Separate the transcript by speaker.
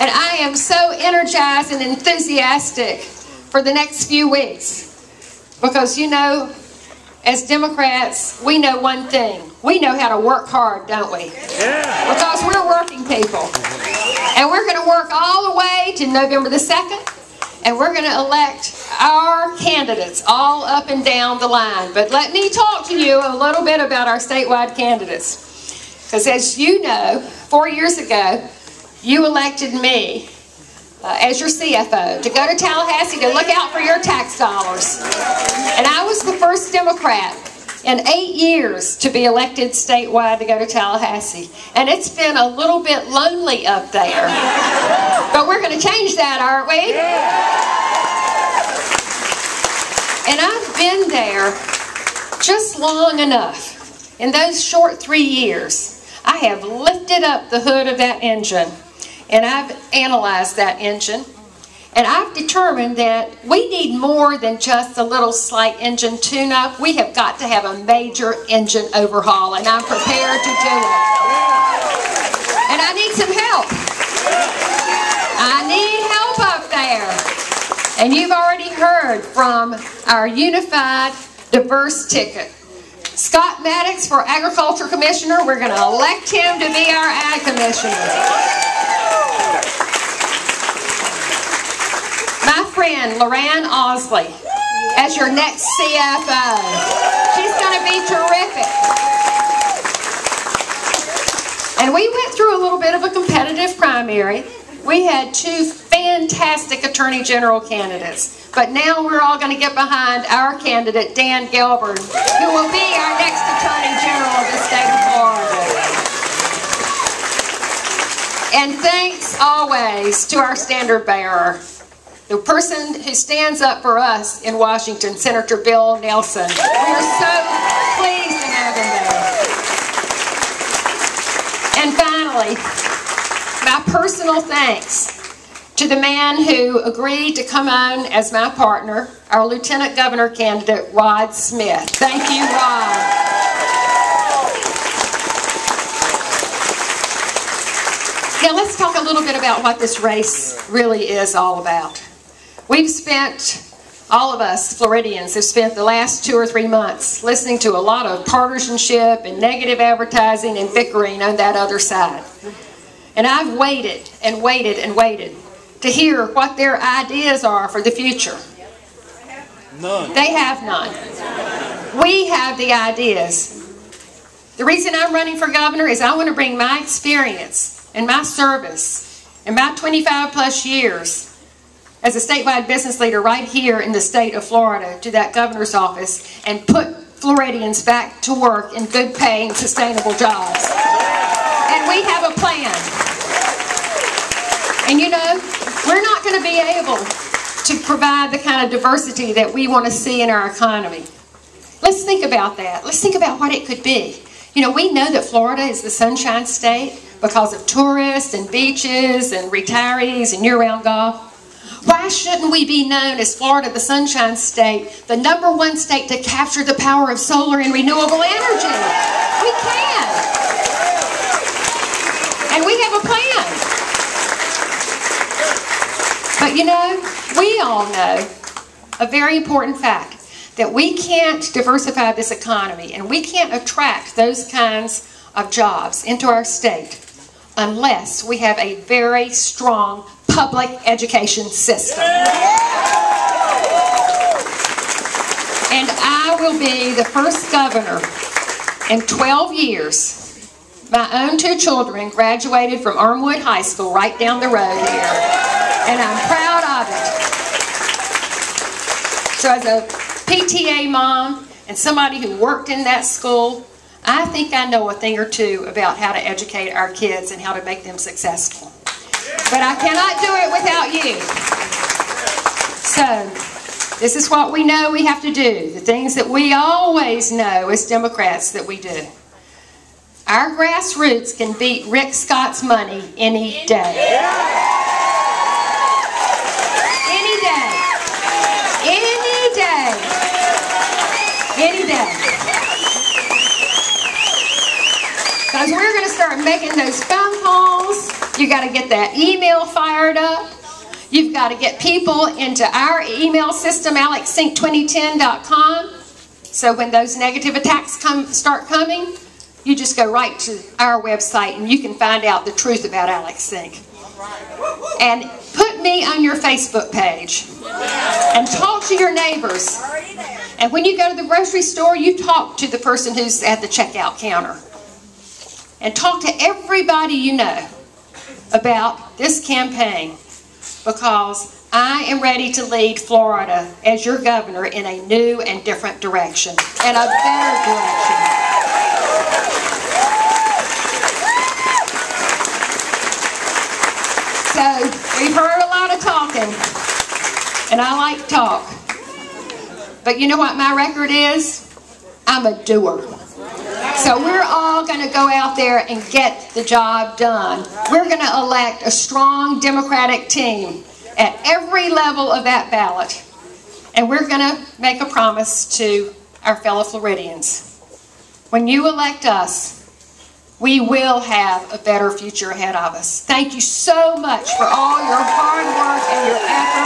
Speaker 1: And I am so energized and enthusiastic for the next few weeks. Because, you know, as Democrats, we know one thing. We know how to work hard, don't we? Yeah. Because we're working people. And we're going to work all the way to November the 2nd. And we're going to elect our candidates all up and down the line. But let me talk to you a little bit about our statewide candidates. Because as you know, 4 years ago, you elected me as your CFO to go to Tallahassee to look out for your tax dollars. And I was the first Democrat in 8 years to be elected statewide to go to Tallahassee. And it's been a little bit lonely up there. But we're going to change that, aren't we? And I've been there just long enough. In those short 3 years, I have lifted up the hood of that engine. And I've analyzed that engine. And I've determined that we need more than just a little slight engine tune-up. We have got to have a major engine overhaul, and I'm prepared to do it. And I need some help. I need help up there. And you've already heard from our unified, diverse ticket. Scott Maddox for Agriculture Commissioner. We're going to elect him to be our Ag Commissioner. My friend, Loran Osley, as your next CFO. She's going to be terrific. And we went through a little bit of a competitive primary. We had 2 fantastic Attorney General candidates. But now we're all going to get behind our candidate, Dan Gilbert, who will be our next Attorney General of the state of Florida. And thanks always to our standard bearer, the person who stands up for us in Washington, Senator Bill Nelson. We are so pleased to have him there. And finally, my personal thanks to the man who agreed to come on as my partner, our Lieutenant Governor candidate, Rod Smith. Thank you, Rod. Now let's talk a little bit about what this race really is all about. We've spent, all of us Floridians have spent the last 2 or 3 months listening to a lot of partisanship and negative advertising and bickering on that other side. And I've waited and waited and waited to hear what their ideas are for the future.
Speaker 2: None.
Speaker 1: They have none. We have the ideas. The reason I'm running for governor is I want to bring my experience and my service and my 25 plus years as a statewide business leader right here in the state of Florida to that governor's office and put Floridians back to work in good paying, sustainable jobs. And we have a plan. And you know, we're not going to be able to provide the kind of diversity that we want to see in our economy. Let's think about that. Let's think about what it could be. You know, we know that Florida is the Sunshine State because of tourists and beaches and retirees and year-round golf. Why shouldn't we be known as Florida, the Sunshine State, the #1 state to capture the power of solar and renewable energy? We can. And we have a plan. But you know, we all know a very important fact, that we can't diversify this economy and we can't attract those kinds of jobs into our state unless we have a very strong public education system. And I will be the first governor in 12 years. My own 2 children graduated from Armwood High School right down the road here. And I'm proud of it. So as a PTA mom and somebody who worked in that school, I think I know a thing or two about how to educate our kids and how to make them successful. But I cannot do it without you. So, this is what we know we have to do. The things that we always know as Democrats that we do. Our grassroots can beat Rick Scott's money any day. Any day. Any day. Any day. Because we're going to start making those phone calls You got to get that email fired up. You've got to get people into our email system, alexsync2010.com. So when those negative attacks start coming, you just go right to our website and you can find out the truth about AlexSync. And put me on your Facebook page. And talk to your neighbors. And when you go to the grocery store, you talk to the person who's at the checkout counter. And talk to everybody you know about this campaign, because I am ready to lead Florida as your governor in a new and different direction, and a better direction. So we've heard a lot of talking, and I like talk. But you know what my record is? I'm a doer. So we're all going to go out there and get the job done. We're going to elect a strong Democratic team at every level of that ballot. And we're going to make a promise to our fellow Floridians. When you elect us, we will have a better future ahead of us. Thank you so much for all your hard work and your effort.